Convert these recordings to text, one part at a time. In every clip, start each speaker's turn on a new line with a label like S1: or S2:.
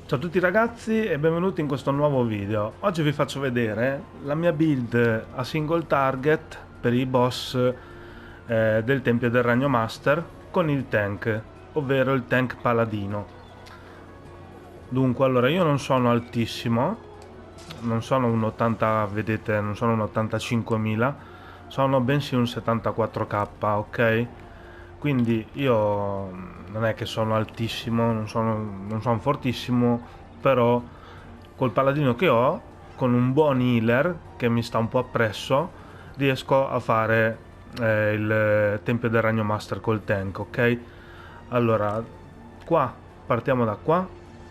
S1: Ciao a tutti ragazzi e benvenuti in questo nuovo video. Oggi vi faccio vedere la mia build a single target per i boss del Tempio del Ragno Master con il tank, ovvero il tank paladino. Dunque, allora io non sono altissimo, non sono un 80, vedete, non sono un 85.000, sono bensì un 74k, ok? Quindi io non è che sono altissimo, non sono fortissimo, però col paladino che ho, con un buon healer che mi sta un po' appresso, riesco a fare il Tempio del Ragno Master col tank, ok? Allora, qua partiamo da qua,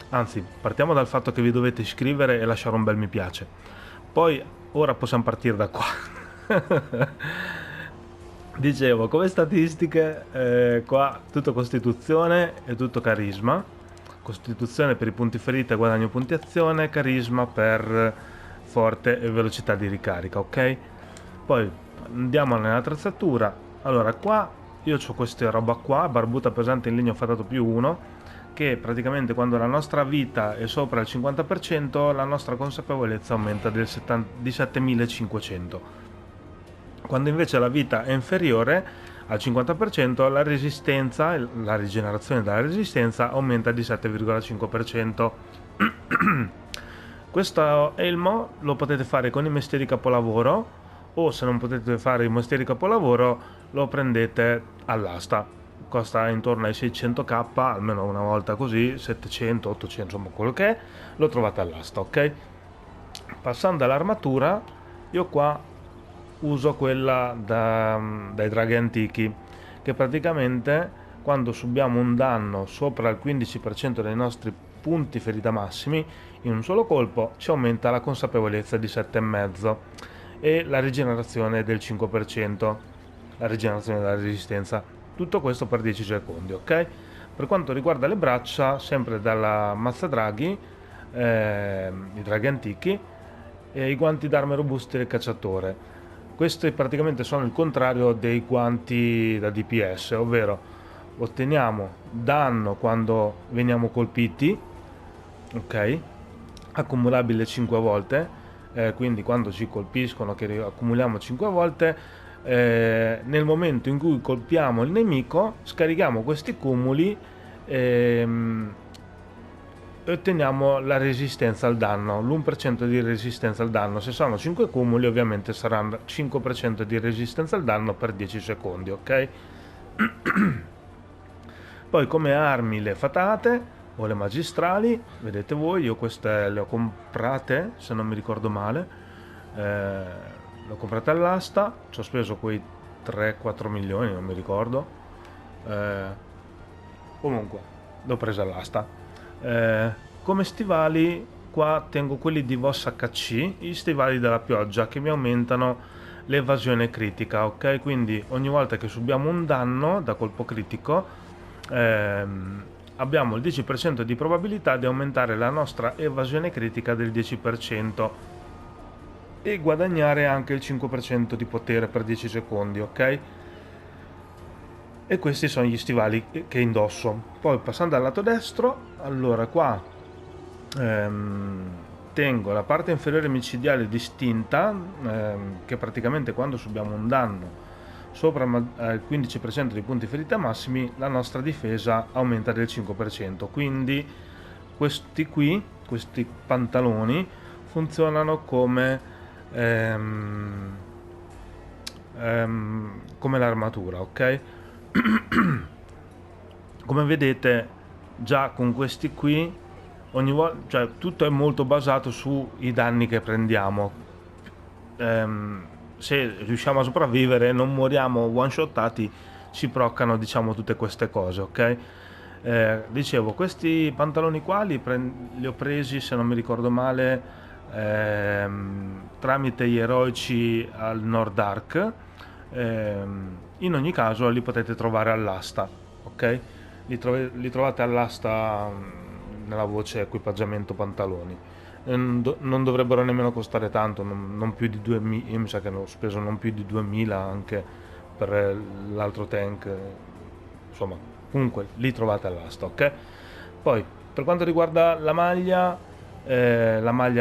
S1: anzi partiamo dal fatto che vi dovete iscrivere e lasciare un bel mi piace. Poi ora possiamo partire da qua. Dicevo, come statistiche, qua tutto costituzione e tutto carisma. Costituzione per i punti ferita e guadagno punti azione, carisma per forte e velocità di ricarica, ok? Poi andiamo nell'attrezzatura. Allora, qua io ho questa roba qua, barbuta pesante in legno fatato più 1, che praticamente quando la nostra vita è sopra il 50%, la nostra consapevolezza aumenta di 7500. Quando invece la vita è inferiore al 50%, la resistenza, la rigenerazione della resistenza aumenta di 7,5%. Questo elmo lo potete fare con i mestieri capolavoro, o se non potete fare i mestieri capolavoro lo prendete all'asta. Costa intorno ai 600k, almeno una volta così, 700, 800, insomma quello che è, lo trovate all'asta, ok? Passando all'armatura, io qua uso quella dai draghi antichi, che praticamente quando subiamo un danno sopra il 15% dei nostri punti ferita massimi in un solo colpo ci aumenta la consapevolezza di 7,5 e la rigenerazione del 5%, la rigenerazione della resistenza. Tutto questo per 10 secondi, ok? Per quanto riguarda le braccia, sempre dalla mazza draghi, i draghi antichi, e i guanti d'arme robusti del cacciatore. Questi praticamente sono il contrario dei guanti da DPS, ovvero otteniamo danno quando veniamo colpiti, ok? Accumulabile 5 volte, quindi quando ci colpiscono che accumuliamo 5 volte, nel momento in cui colpiamo il nemico scarichiamo questi cumuli ehm, e otteniamo la resistenza al danno, l'1% di resistenza al danno. Se sono 5 cumuli ovviamente saranno 5% di resistenza al danno per 10 secondi, ok? Poi come armi le fatate o le magistrali, vedete voi, io queste le ho comprate, se non mi ricordo male, le ho comprate all'asta, ci ho speso quei 3-4 milioni, non mi ricordo, comunque l'ho presa all'asta. Come stivali qua tengo quelli di Voss HC, i stivali della pioggia, che mi aumentano l'evasione critica, ok? Quindi ogni volta che subiamo un danno da colpo critico, abbiamo il 10% di probabilità di aumentare la nostra evasione critica del 10% e guadagnare anche il 5% di potere per 10 secondi, ok? E questi sono gli stivali che indosso. Poi passando al lato destro, allora qua tengo la parte inferiore micidiale distinta, che praticamente quando subiamo un danno sopra il 15% dei punti ferita massimi, la nostra difesa aumenta del 5%. Quindi questi pantaloni funzionano come l'armatura, ok? Come vedete, già con questi qui ogni volta, cioè tutto è molto basato sui danni che prendiamo. Se riusciamo a sopravvivere, non moriamo one shottati, ci proccano, diciamo, tutte queste cose, ok? Dicevo, questi pantaloni qua li ho presi, se non mi ricordo male, tramite gli eroici al Nord Arc. In ogni caso li potete trovare all'asta, ok? Li trovate all'asta nella voce equipaggiamento pantaloni. Non dovrebbero nemmeno costare tanto, non più di 2000, io mi sa che ho speso non più di 2000 anche per l'altro tank, insomma, comunque li trovate all'asta, ok? Poi Per quanto riguarda la maglia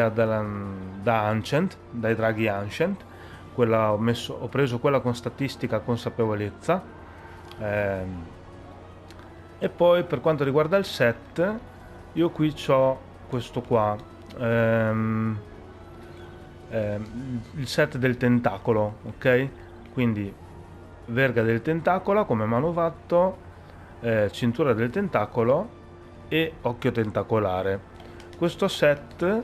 S1: da Ancient, dai draghi Ancient, quella ho preso quella con statistica consapevolezza. ehm, e poi per quanto riguarda il set, io qui ho questo qua, ehm, il set del tentacolo, ok? Quindi verga del tentacolo come manufatto, cintura del tentacolo e occhio tentacolare. Questo set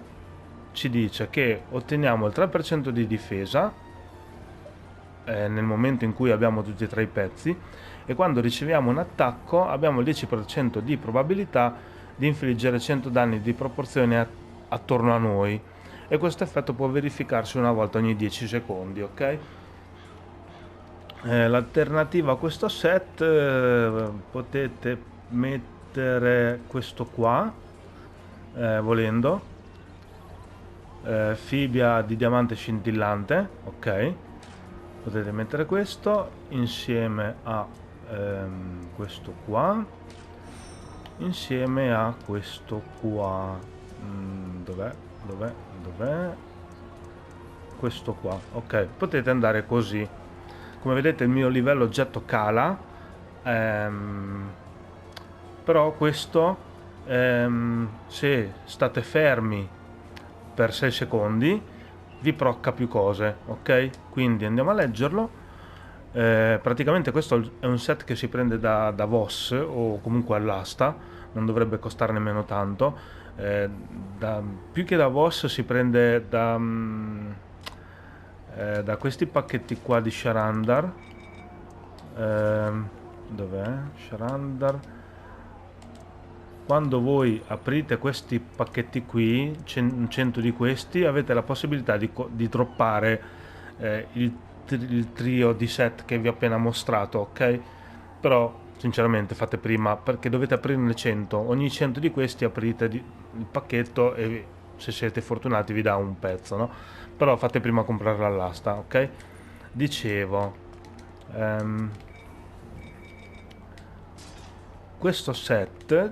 S1: ci dice che otteniamo il 3% di difesa nel momento in cui abbiamo tutti e tre i pezzi, e quando riceviamo un attacco abbiamo il 10% di probabilità di infliggere 100 danni di proporzione attorno a noi, e questo effetto può verificarsi una volta ogni 10 secondi, ok? L'alternativa a questo set, potete mettere questo qua, volendo, fibbia di diamante scintillante, ok? Potete mettere questo insieme a questo qua, insieme a questo qua. Dov'è? Dov'è? Questo qua, ok. Potete andare così. Come vedete il mio livello oggetto cala, però questo, se state fermi per 6 secondi vi procca più cose, ok? Quindi andiamo a leggerlo. Praticamente questo è un set che si prende da Voss o comunque all'asta, non dovrebbe costare nemmeno tanto. Più che da Voss si prende da questi pacchetti qua di Sharandar. Dov'è? Sharandar. Quando voi aprite questi pacchetti qui, 100 di questi, avete la possibilità di droppare il trio di set che vi ho appena mostrato, ok? Però sinceramente fate prima, perché dovete aprirne 100. Ogni 100 di questi aprite il pacchetto e se siete fortunati vi dà un pezzo, no? Però fate prima a comprare all'asta, ok? Dicevo, ehm, questo set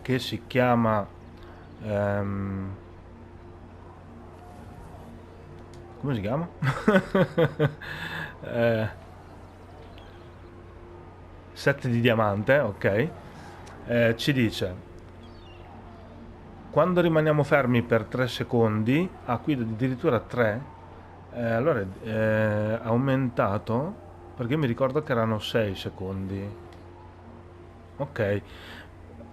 S1: che si chiama ehm, come si chiama? Eh, set di diamante, ok? Ci dice quando rimaniamo fermi per 3 secondi, qui addirittura 3, allora è aumentato, perché mi ricordo che erano 6 secondi. Ok,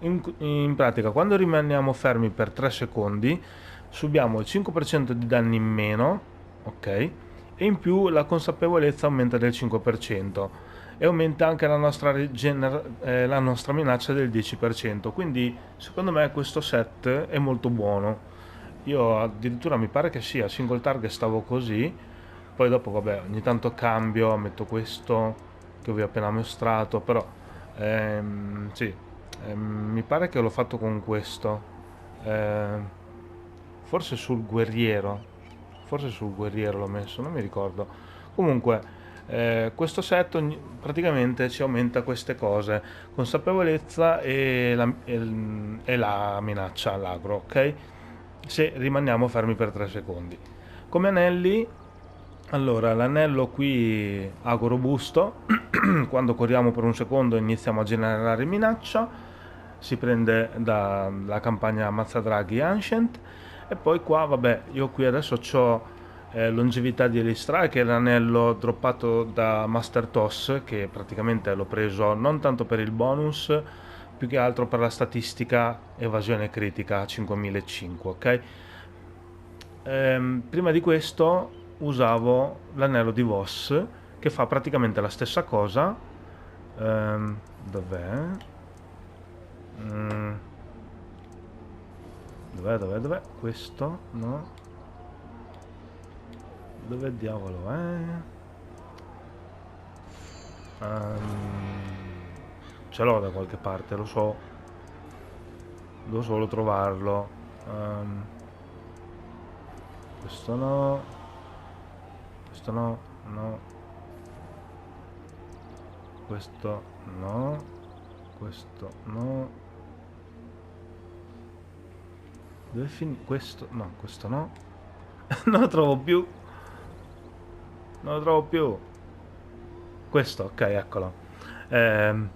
S1: in pratica quando rimaniamo fermi per 3 secondi subiamo il 5% di danni in meno, ok? E in più la consapevolezza aumenta del 5% e aumenta anche la nostra minaccia del 10%. Quindi secondo me questo set è molto buono. Io addirittura mi pare che sia single target, stavo così, poi dopo vabbè ogni tanto cambio, metto questo che vi ho appena mostrato, però sì, mi pare che l'ho fatto con questo. Ehm, forse sul guerriero. Forse sul guerriero l'ho messo, non mi ricordo. Comunque, questo set praticamente ci aumenta queste cose: consapevolezza e la minaccia, l'agro, ok? Se rimaniamo fermi per 3 secondi. Come anelli, allora l'anello qui ago robusto, quando corriamo per un secondo iniziamo a generare minaccia, si prende dalla campagna Mazzadraghi Ancient. E poi qua vabbè, io qui adesso ho longevità di Elistra, che è l'anello droppato da Master Toss, che praticamente l'ho preso non tanto per il bonus, più che altro per la statistica evasione critica 5005, ok? Prima di questo usavo l'anello di Voss, che fa praticamente la stessa cosa. Dov'è? Mm, dov'è? Questo? No? Dove diavolo è? Ce l'ho da qualche parte, lo so. Devo solo trovarlo. Questo no. Questo no. No. Questo no. Questo no. Dove finì? Questo? No, questo no. Non lo trovo più. Non lo trovo più. Questo, ok, eccolo. Ehm,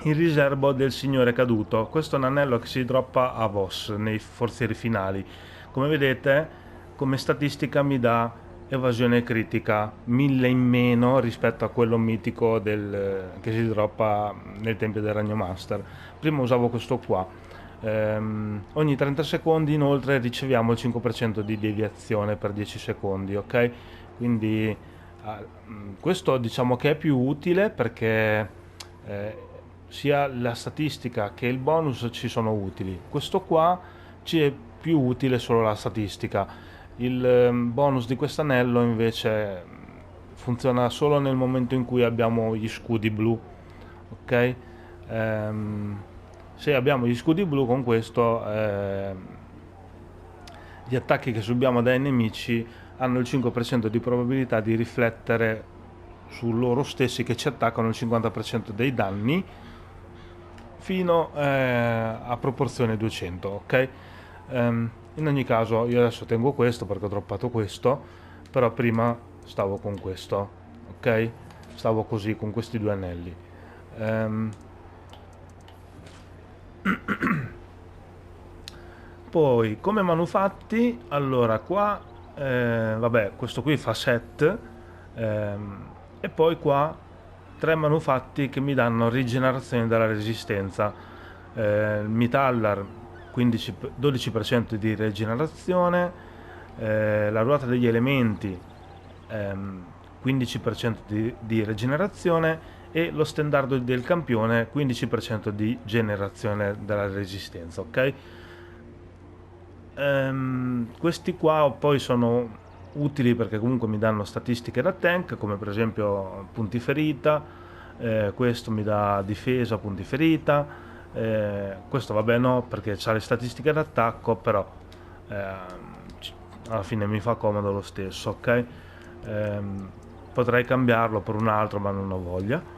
S1: il riservo del Signore Caduto. Questo è un anello che si droppa a Voss nei forzieri finali. Come vedete, come statistica mi dà evasione critica 1000 in meno rispetto a quello mitico che si droppa nel Tempio del Ragno Master. Prima usavo questo qua. Ogni 30 secondi inoltre riceviamo il 5% di deviazione per 10 secondi, ok? Quindi questo diciamo che è più utile perché sia la statistica che il bonus ci sono utili. Questo qua ci è più utile solo la statistica. Il bonus di quest'anello invece funziona solo nel momento in cui abbiamo gli scudi blu, ok? Se abbiamo gli scudi blu con questo gli attacchi che subiamo dai nemici hanno il 5% di probabilità di riflettere su loro stessi che ci attaccano il 50% dei danni fino a proporzione 200, ok? In ogni caso io adesso tengo questo perché ho droppato questo, però prima stavo con questo, ok? Stavo così con questi due anelli. Poi come manufatti, allora qua vabbè, questo qui fa set, e poi qua tre manufatti che mi danno rigenerazione della resistenza. Mitallar 12% di rigenerazione, la ruota degli elementi 15% di rigenerazione e lo stendardo del campione 15% di generazione della resistenza, ok? Questi qua poi sono utili perché comunque mi danno statistiche da tank, come per esempio punti ferita, questo mi dà difesa, punti ferita, questo vabbè no perché ha le statistiche d'attacco, però alla fine mi fa comodo lo stesso, ok? Potrei cambiarlo per un altro ma non ho voglia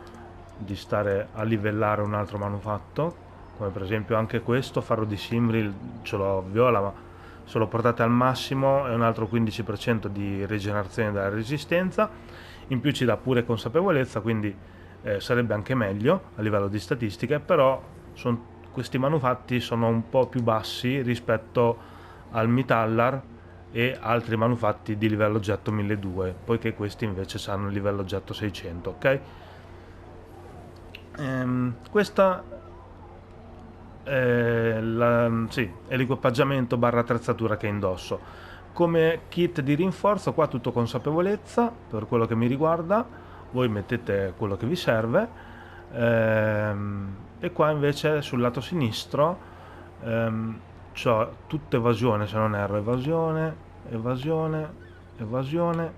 S1: di stare a livellare un altro manufatto, come per esempio anche questo farro di Simril ce l'ho viola, ma se lo portate al massimo è un altro 15% di rigenerazione della resistenza, in più ci dà pure consapevolezza, quindi sarebbe anche meglio a livello di statistiche, però questi manufatti sono un po' più bassi rispetto al Mitallar e altri manufatti di livello oggetto 1200, poiché questi invece hanno il livello oggetto 600, ok? Questa sì, è l'equipaggiamento barra attrezzatura che indosso. Come kit di rinforzo qua tutto consapevolezza per quello che mi riguarda, voi mettete quello che vi serve, e qua invece sul lato sinistro c'ho tutta evasione, se non erro, evasione, evasione, evasione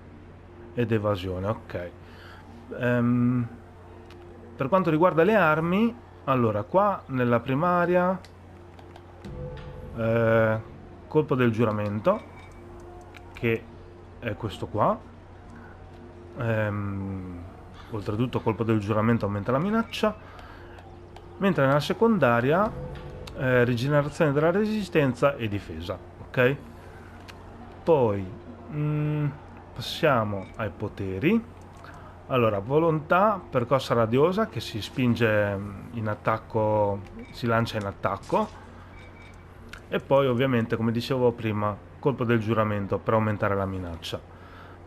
S1: ed evasione, ok. Per quanto riguarda le armi, allora qua nella primaria colpo del giuramento, che è questo qua. Oltretutto colpo del giuramento aumenta la minaccia, mentre nella secondaria rigenerazione della resistenza e difesa, ok? Poi passiamo ai poteri. Allora, volontà, percossa radiosa che si spinge in attacco, si lancia in attacco, e poi ovviamente, come dicevo prima, colpo del giuramento per aumentare la minaccia.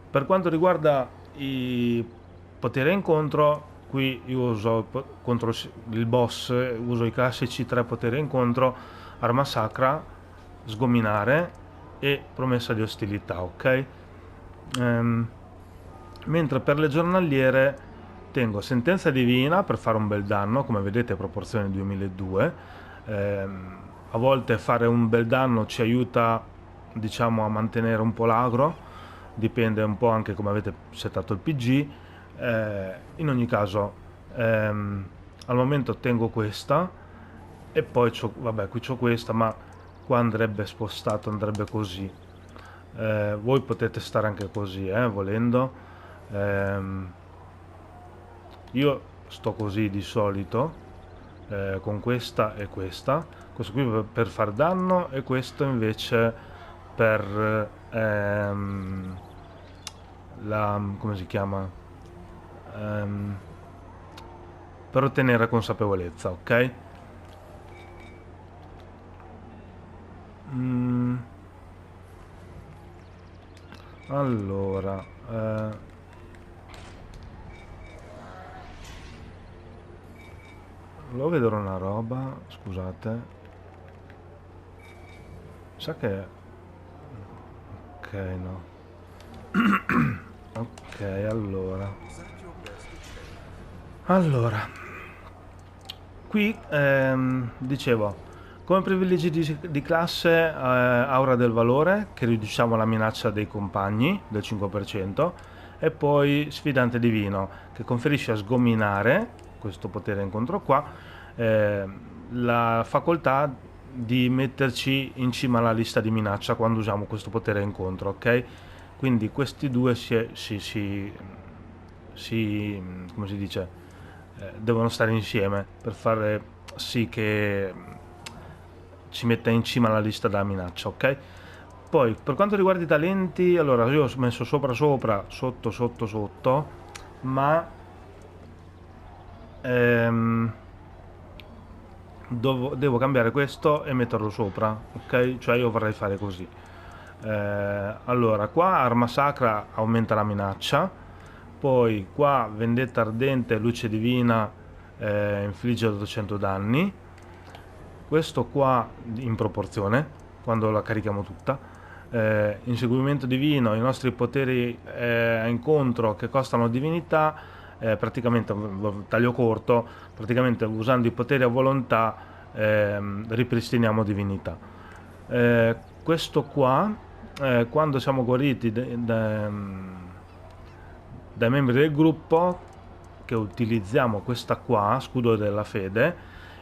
S1: Per quanto riguarda i poteri incontro, qui io uso contro il boss, uso i classici tre poteri incontro: arma sacra, sgominare e promessa di ostilità, ok? Mentre per le giornaliere tengo sentenza divina per fare un bel danno, come vedete proporzione 2002. A volte fare un bel danno ci aiuta, diciamo, a mantenere un po' l'agro, dipende un po' anche come avete settato il PG. In ogni caso al momento tengo questa, e poi vabbè, qui c'ho questa, ma qua andrebbe spostato, andrebbe così. Voi potete stare anche così, volendo. Io sto così di solito, con questa e questa, questo qui per far danno e questo invece per come si chiama? Per ottenere consapevolezza, ok? Allora, volevo vedere una roba, scusate. Sa che... Ok, no. Ok, allora, qui dicevo, come privilegi di classe aura del valore, che riduciamo la minaccia dei compagni del 5%, e poi sfidante divino, che conferisce a sgominare, questo potere incontro qua, la facoltà di metterci in cima alla lista di minaccia quando usiamo questo potere incontro, ok? Quindi questi due come si dice, devono stare insieme per fare sì che ci metta in cima alla lista della minaccia, ok? Poi per quanto riguarda i talenti, allora io ho messo sopra sopra, sotto sotto sotto, ma devo cambiare questo e metterlo sopra, ok? Cioè io vorrei fare così. Allora qua arma sacra aumenta la minaccia, poi qua vendetta ardente luce divina infligge 800 danni, questo qua in proporzione quando la carichiamo tutta. Inseguimento divino, i nostri poteri a incontro che costano divinità, praticamente taglio corto, praticamente usando i poteri a volontà ripristiniamo divinità. Questo qua quando siamo guariti dai membri del gruppo, che utilizziamo questa qua, scudo della fede,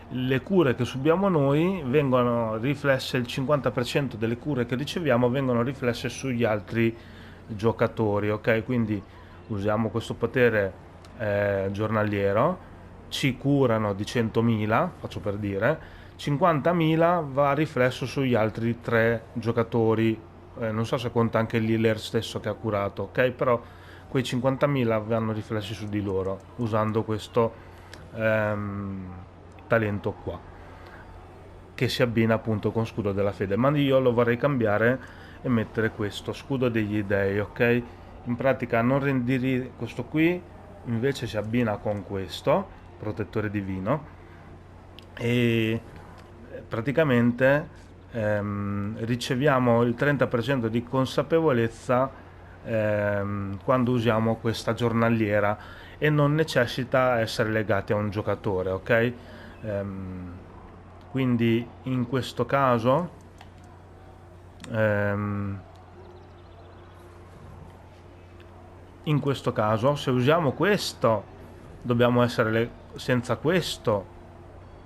S1: le cure che subiamo noi vengono riflesse, il 50% delle cure che riceviamo vengono riflesse sugli altri giocatori, ok? Quindi usiamo questo potere giornaliero, ci curano di 100.000, faccio per dire, 50.000 va riflesso sugli altri 3 giocatori, non so se conta anche l'healer stesso che ha curato, ok? Però quei 50.000 vanno riflessi su di loro usando questo talento qua, che si abbina appunto con scudo della fede, ma io lo vorrei cambiare e mettere questo scudo degli dei, ok? In pratica non rendiri questo qui, invece si abbina con questo protettore divino e praticamente riceviamo il 30% di consapevolezza quando usiamo questa giornaliera e non necessita essere legati a un giocatore, ok? Quindi in questo caso ehm, se usiamo questo dobbiamo essere senza questo,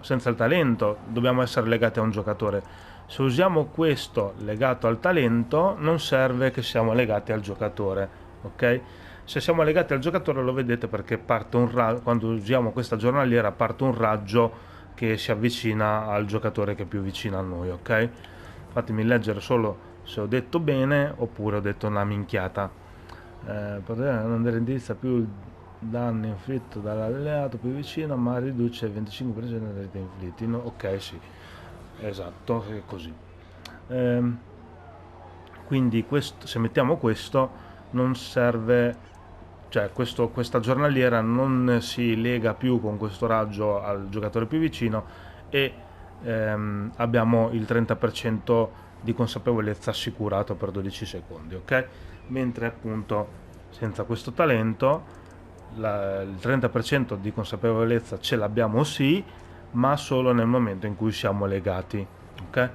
S1: senza il talento, dobbiamo essere legati a un giocatore. Se usiamo questo legato al talento non serve che siamo legati al giocatore, ok? Se siamo legati al giocatore lo vedete perché parte un raggio, quando usiamo questa giornaliera parte un raggio che si avvicina al giocatore che è più vicino a noi, ok? Fatemi leggere solo se ho detto bene oppure ho detto una minchiata. Potere non indirizza più il danno inflitto dall'alleato più vicino, ma riduce il 25% dei danni inflitti. No, ok, sì, esatto, è così. Quindi questo, se mettiamo questo non serve, cioè questa giornaliera non si lega più con questo raggio al giocatore più vicino e abbiamo il 30% di consapevolezza assicurato per 12 secondi, ok? Mentre appunto senza questo talento il 30% di consapevolezza ce l'abbiamo sì, ma solo nel momento in cui siamo legati, ok?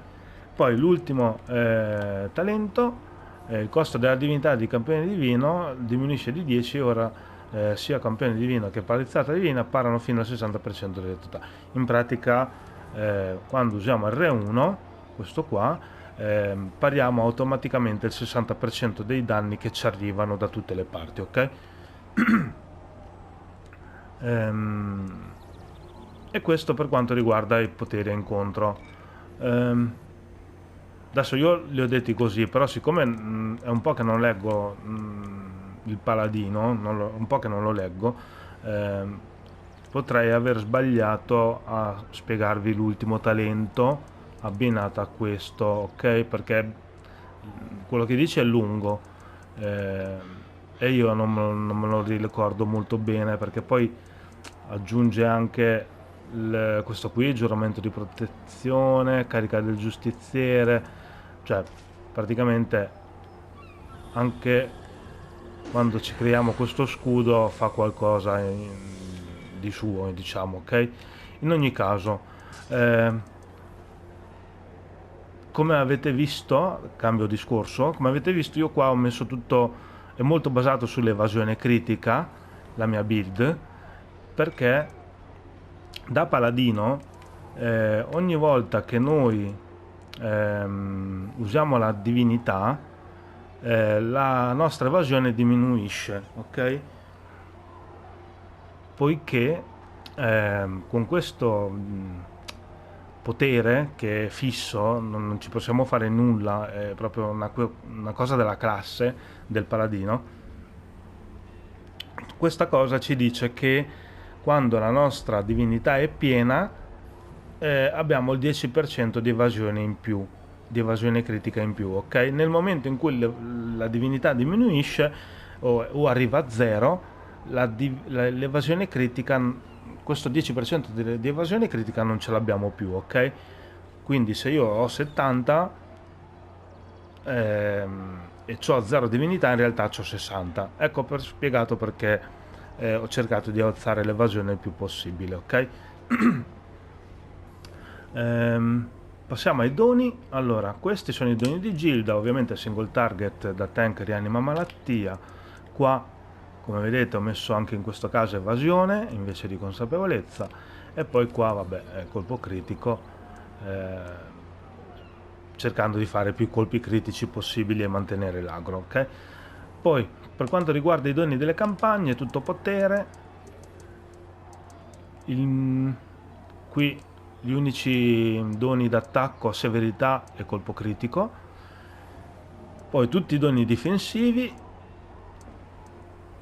S1: Poi l'ultimo talento, il costo della divinità di campione divino diminuisce di 10, ora sia campione divino che palizzata divina parano fino al 60% delle totali. In pratica quando usiamo R1, questo qua, pariamo automaticamente il 60% dei danni che ci arrivano da tutte le parti, ok? E questo per quanto riguarda i poteri a incontro. Adesso io li ho detti così, però siccome è un po' che non leggo il Paladino, un po' che non lo leggo, ehm, potrei aver sbagliato a spiegarvi l'ultimo talento abbinato a questo, ok? Perché quello che dice è lungo, e io non me lo ricordo molto bene, perché poi aggiunge anche questo qui, giuramento di protezione, carica del giustiziere, cioè praticamente anche quando ci creiamo questo scudo fa qualcosa di suo, diciamo, ok? In ogni caso, eh, come avete visto, cambio discorso, come avete visto io qua ho messo tutto, è molto basato sull'evasione critica, la mia build, perché da paladino ogni volta che noi usiamo la divinità, la nostra evasione diminuisce, ok? Poiché con questo potere che è fisso, non ci possiamo fare nulla, è proprio una cosa della classe del paladino. Questa cosa ci dice che quando la nostra divinità è piena, abbiamo il 10% di evasione in più, di evasione critica in più, ok? Nel momento in cui la divinità diminuisce o arriva a zero, l'evasione critica, questo 10% di evasione critica non ce l'abbiamo più, ok? Quindi se io ho 70 e ho 0 divinità, in realtà ho 60. Ecco spiegato perché ho cercato di alzare l'evasione il più possibile, ok? Passiamo ai doni. Allora, questi sono i doni di Gilda, ovviamente single target da tank rianima malattia. Qua, come vedete, ho messo anche in questo caso evasione invece di consapevolezza, e poi qua, vabbè, colpo critico, cercando di fare più colpi critici possibili e mantenere l'agro, ok? Poi, per quanto riguarda i doni delle campagne, tutto potere. Qui gli unici doni d'attacco, severità e colpo critico. Poi tutti i doni difensivi,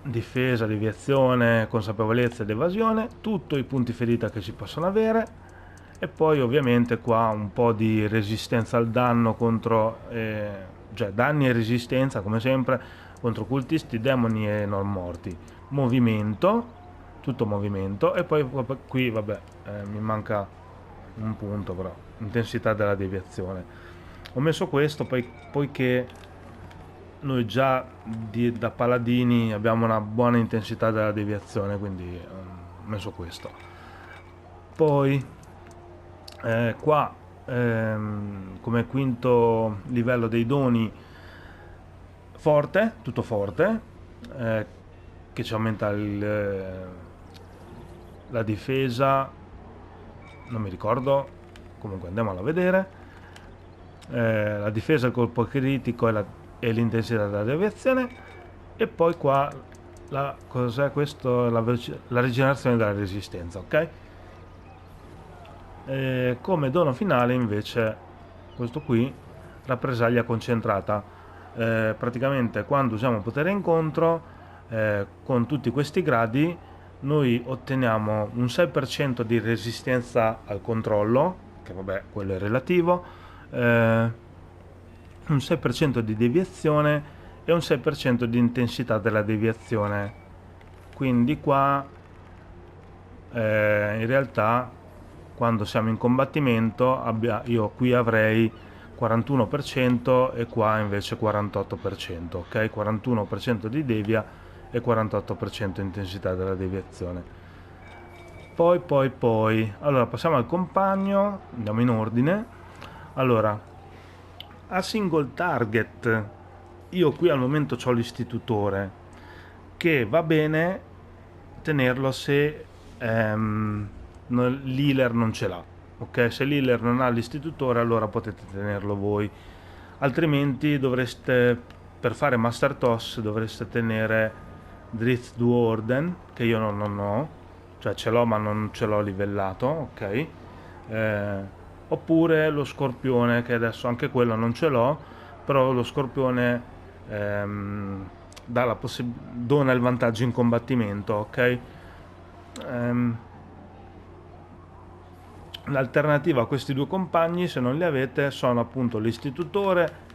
S1: difesa, deviazione, consapevolezza ed evasione, tutti i punti ferita che si possono avere, e poi ovviamente qua un po' di resistenza al danno contro, cioè danni e resistenza come sempre contro cultisti, demoni e non morti. Movimento, tutto movimento, e poi qui vabbè, mi manca un punto, però intensità della deviazione. Ho messo questo poiché noi già da paladini abbiamo una buona intensità della deviazione, quindi ho messo questo. Poi qua come quinto livello dei doni, forte, tutto forte, che ci aumenta la difesa, non mi ricordo, comunque andiamolo a vedere. La difesa, il colpo critico e l'intensità della deviazione, e poi qua cos'è questo? La rigenerazione della resistenza, ok? Come dono finale invece questo qui, rappresaglia concentrata. Praticamente quando usiamo potere incontro, con tutti questi gradi noi otteniamo un 6% di resistenza al controllo, che vabbè quello è relativo, un 6% di deviazione e un 6% di intensità della deviazione. Quindi qua in realtà quando siamo in combattimento io qui avrei 41% e qua invece 48%, ok? 41% di devia e 48% intensità della deviazione. Poi, allora passiamo al compagno, andiamo in ordine. Allora, a single target, io qui al momento ho l'istitutore, che va bene tenerlo se l'healer non ce l'ha, ok? Se l'healer non ha l'istitutore, allora potete tenerlo voi, altrimenti dovreste, per fare Master Toss dovreste tenere Drift Duorden, che io non ho, cioè ce l'ho ma non ce l'ho livellato, ok? oppure lo scorpione, che adesso anche quello non ce l'ho, però lo scorpione dona il vantaggio in combattimento, ok? L'alternativa a questi due compagni, se non li avete, sono appunto l'istitutore.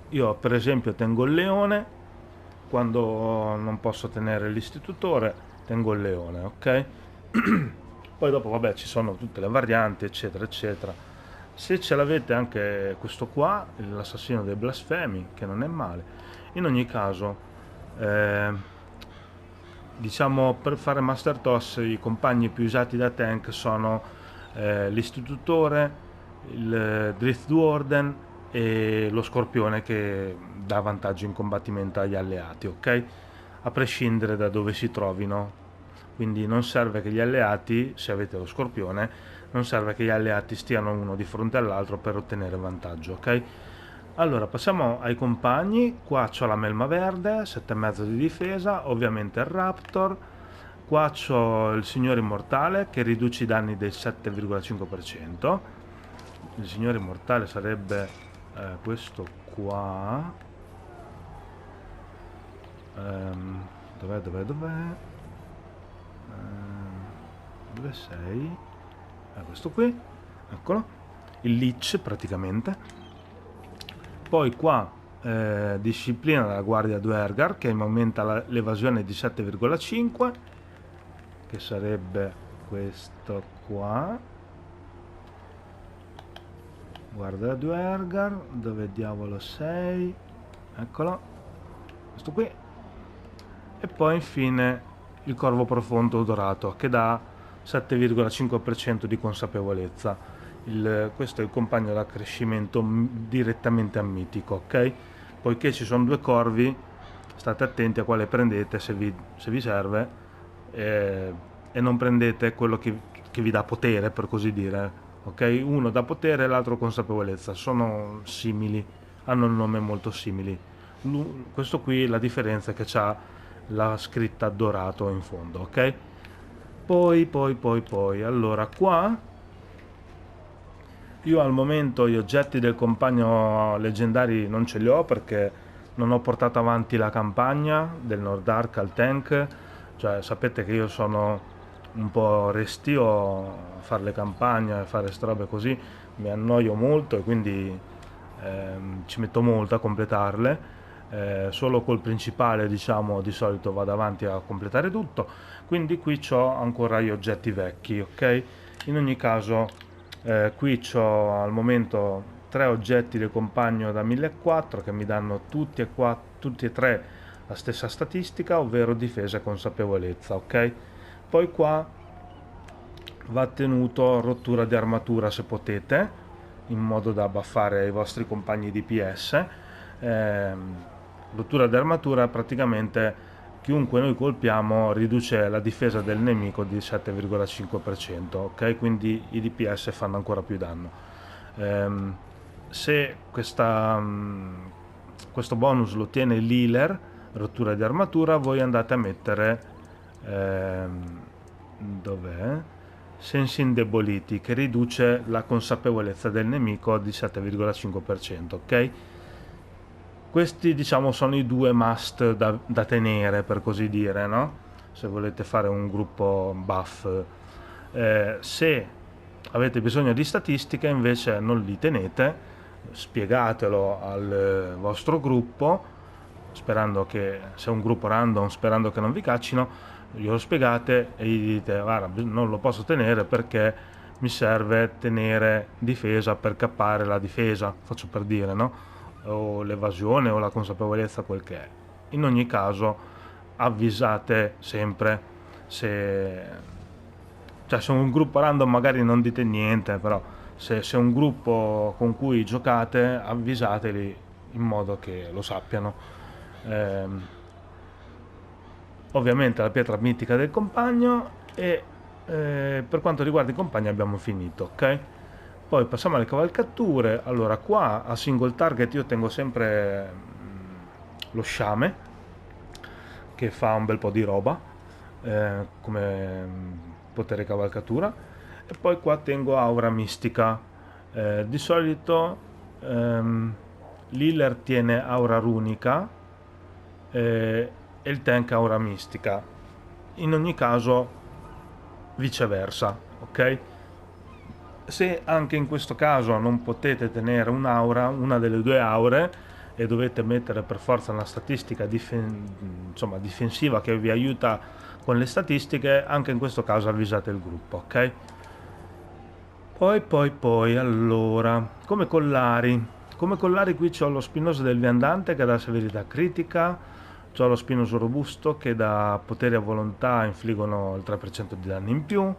S1: Io per esempio tengo il leone, quando non posso tenere l'istitutore tengo il leone, ok? Poi dopo vabbè ci sono tutte le varianti eccetera eccetera. Se ce l'avete anche questo qua, l'assassino dei blasfemi, che non è male. In ogni caso, diciamo, per fare Master Toss i compagni più usati da tank sono l'istitutore, il Drift Warden e lo scorpione, che dà vantaggio in combattimento agli alleati, ok? A prescindere da dove si trovino. Quindi non serve che gli alleati, se avete lo scorpione, non serve che gli alleati stiano uno di fronte all'altro per ottenere vantaggio, ok? Allora passiamo ai compagni. Qua c'ho la melma verde, 7,5 di difesa, ovviamente il raptor. Qua c'ho il signore immortale che riduce i danni del 7,5%. Il signore immortale sarebbe questo qua. Dov'è? Dove sei? Questo qui, eccolo, il Lich praticamente. Poi qua disciplina della guardia Duergar, che mi aumenta l'evasione di 7,5, che sarebbe questo qua. Guardia Duergar, dove diavolo sei? Eccolo, questo qui. E poi infine il corvo profondo dorato, che dà 7,5% di consapevolezza. Questo è il compagno d'accrescimento direttamente a mitico, ok? Poiché ci sono due corvi, state attenti a quale prendete se vi serve, e non prendete quello che vi dà potere, per così dire, ok? Uno dà potere e l'altro consapevolezza, sono simili, hanno un nome molto simili. Questo qui, la differenza è che ha la scritta dorato in fondo, ok? Poi, allora qua io al momento gli oggetti del compagno leggendari non ce li ho, perché non ho portato avanti la campagna del Nord Ark al tank. Cioè sapete che io sono un po' restio a fare le campagne, a fare ste robe così, mi annoio molto e quindi ci metto molto a completarle. Solo col principale, diciamo, di solito vado avanti a completare tutto, quindi qui ho ancora gli oggetti vecchi, ok? In ogni caso qui ho al momento 3 oggetti del compagno da 1400 che mi danno tutti e tre la stessa statistica, ovvero difesa e consapevolezza, ok? Poi qua va tenuto rottura di armatura se potete, in modo da buffare i vostri compagni DPS. Rottura di armatura, praticamente chiunque noi colpiamo riduce la difesa del nemico di 7,5%, ok? Quindi i DPS fanno ancora più danno. Se questo bonus lo tiene l'healer, rottura di armatura, voi andate a mettere dov'è? Sensi indeboliti, che riduce la consapevolezza del nemico di 7,5%, ok? Questi, diciamo, sono i due must da tenere, per così dire, no? Se volete fare un gruppo buff. Se avete bisogno di statistiche invece non li tenete, spiegatelo al vostro gruppo, sperando che, se è un gruppo random, sperando che non vi caccino, glielo spiegate e gli dite: guarda, non lo posso tenere perché mi serve tenere difesa per cappare la difesa, faccio per dire, no? O l'evasione o la consapevolezza, quel che è. In ogni caso avvisate sempre. Se un gruppo random magari non dite niente, però se è un gruppo con cui giocate, avvisateli in modo che lo sappiano. Ovviamente la pietra mitica del compagno, e per quanto riguarda i compagni abbiamo finito, ok? Poi passiamo alle cavalcature. Allora qua a single target io tengo sempre lo sciame, che fa un bel po' di roba, come potere cavalcatura. E poi qua tengo aura mistica. Di solito l'healer tiene aura runica e il tank aura mistica. In ogni caso viceversa, ok? Se anche in questo caso non potete tenere un'aura, una delle due aure, e dovete mettere per forza una statistica difensiva che vi aiuta con le statistiche, anche in questo caso avvisate il gruppo, ok? Poi, allora, come collari qui c'ho lo spinoso del viandante che dà severità critica, c'ho lo spinoso robusto che dà poteri a volontà, infliggono il 3% di danni in più,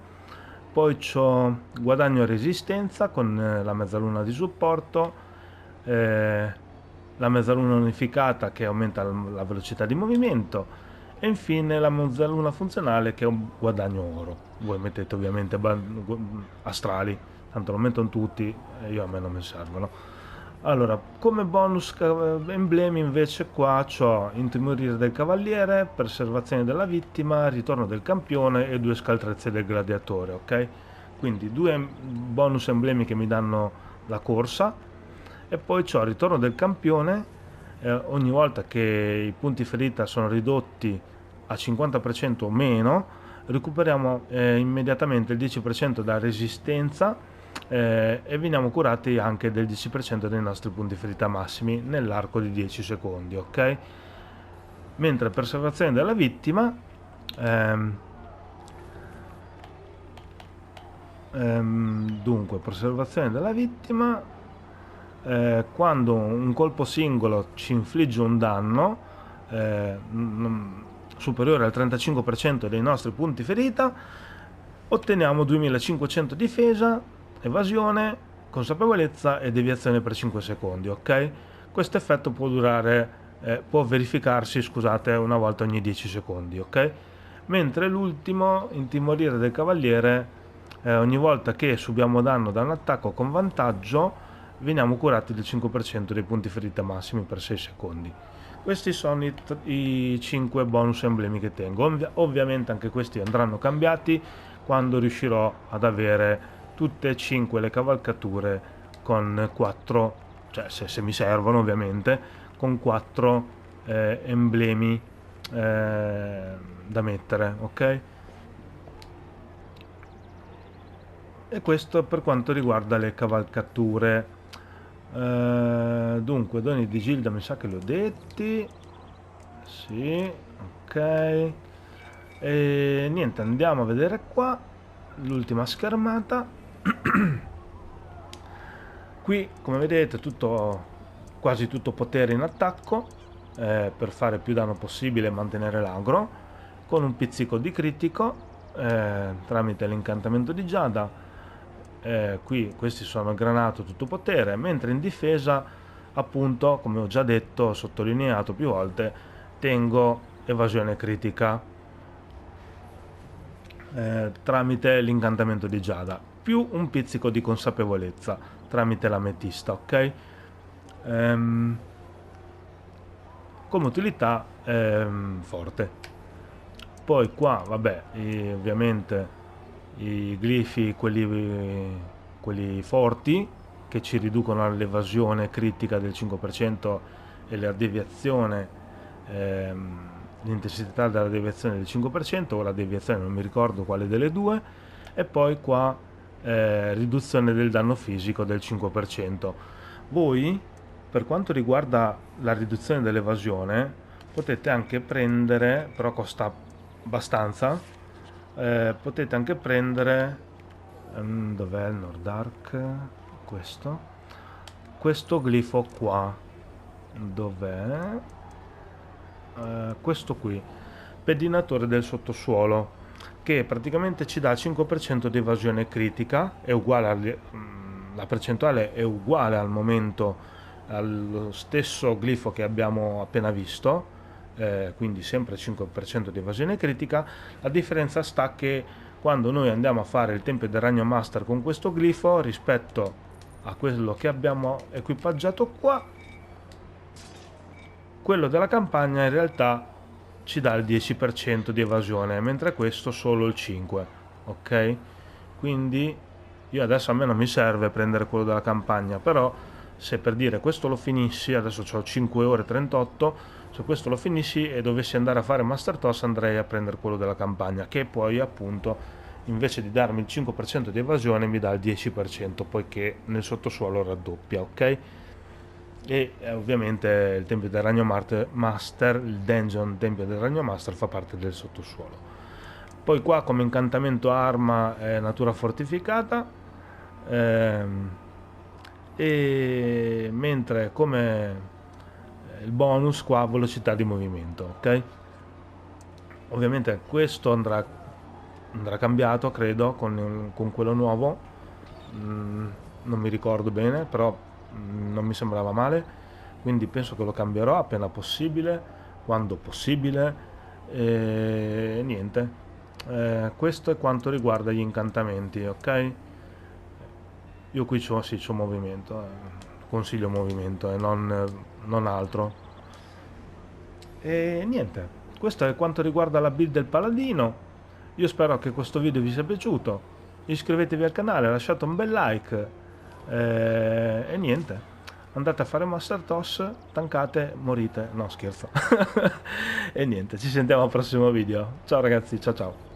S1: poi c'ho guadagno e resistenza con la mezzaluna di supporto, la mezzaluna unificata che aumenta la velocità di movimento, e infine la mezzaluna funzionale che è un guadagno oro. Voi mettete ovviamente astrali, tanto lo mettono tutti e a me non mi servono. Allora, come bonus emblemi invece qua c'ho intimorire del cavaliere, preservazione della vittima, ritorno del campione e 2 scaltrezze del gladiatore, ok? Quindi 2 bonus emblemi che mi danno la corsa, e poi c'ho ritorno del campione. Ogni volta che i punti ferita sono ridotti a 50% o meno, recuperiamo immediatamente il 10% da resistenza, e veniamo curati anche del 10% dei nostri punti ferita massimi nell'arco di 10 secondi, ok? Mentre preservazione della vittima, dunque preservazione della vittima, quando un colpo singolo ci infligge un danno superiore al 35% dei nostri punti ferita, otteniamo 2500 difesa, evasione, consapevolezza e deviazione per 5 secondi, ok? Questo effetto può verificarsi, scusate, una volta ogni 10 secondi, ok? Mentre l'ultimo, intimorire del cavaliere, ogni volta che subiamo danno da un attacco con vantaggio veniamo curati del 5% dei punti ferita massimi per 6 secondi. Questi sono i 5 bonus emblemi che tengo. Ovviamente anche questi andranno cambiati quando riuscirò ad avere tutte e 5 le cavalcature con 4, cioè se mi servono ovviamente, con 4 emblemi da mettere, ok? E questo per quanto riguarda le cavalcature. Dunque, doni di Gilda mi sa che li ho detti. Sì, ok. E niente, andiamo a vedere qua l'ultima schermata. Qui, come vedete, quasi tutto potere in attacco, per fare più danno possibile e mantenere l'agro, con un pizzico di critico tramite l'incantamento di Giada. Qui questi sono granato tutto potere, mentre in difesa, appunto, come ho già detto, sottolineato più volte, tengo evasione critica tramite l'incantamento di Giada, più un pizzico di consapevolezza tramite l'ametista, ok? Come utilità forte. Poi qua, vabbè, ovviamente i glifi, quelli forti, che ci riducono l'evasione critica del 5% e la deviazione, l'intensità della deviazione del 5%, o la deviazione non mi ricordo quale delle due, e poi qua riduzione del danno fisico del 5%. Voi, per quanto riguarda la riduzione dell'evasione, potete anche prendere, però costa abbastanza, potete anche prendere, dov'è il Nordark? Questo glifo qua, dov'è? Questo qui, pedinatore del sottosuolo, che praticamente ci dà 5% di evasione critica, è uguale la percentuale è uguale al momento allo stesso glifo che abbiamo appena visto, quindi sempre 5% di evasione critica. La differenza sta che quando noi andiamo a fare il Tempio del Ragno Master con questo glifo, rispetto a quello che abbiamo equipaggiato qua, quello della campagna in realtà ci dà il 10% di evasione, mentre questo solo il 5%, ok? Quindi io adesso a me non mi serve prendere quello della campagna, però se per dire questo lo finissi, adesso ho 5 ore e 38, se questo lo finissi e dovessi andare a fare Master Toss andrei a prendere quello della campagna, che poi appunto invece di darmi il 5% di evasione mi dà il 10%, poiché nel sottosuolo raddoppia, ok? E ovviamente il Tempio del Ragno Master, il dungeon Tempio del Ragno Master fa parte del sottosuolo. Poi qua come incantamento arma è natura fortificata, ehm, e mentre come il bonus qua velocità di movimento, ok? Ovviamente questo andrà cambiato, credo, con quello nuovo. Non mi ricordo bene, però non mi sembrava male, quindi penso che lo cambierò appena possibile, quando possibile. E niente. Questo è quanto riguarda gli incantamenti, ok? Io qui c'ho, sì, c'ho movimento, consiglio movimento e non altro. E niente, questo è quanto riguarda la build del paladino. Io spero che questo video vi sia piaciuto. Iscrivetevi al canale, lasciate un bel like, e niente. Andate a fare Master Toss, tankate, morite. No, scherzo. E niente, ci sentiamo al prossimo video. Ciao ragazzi, ciao ciao.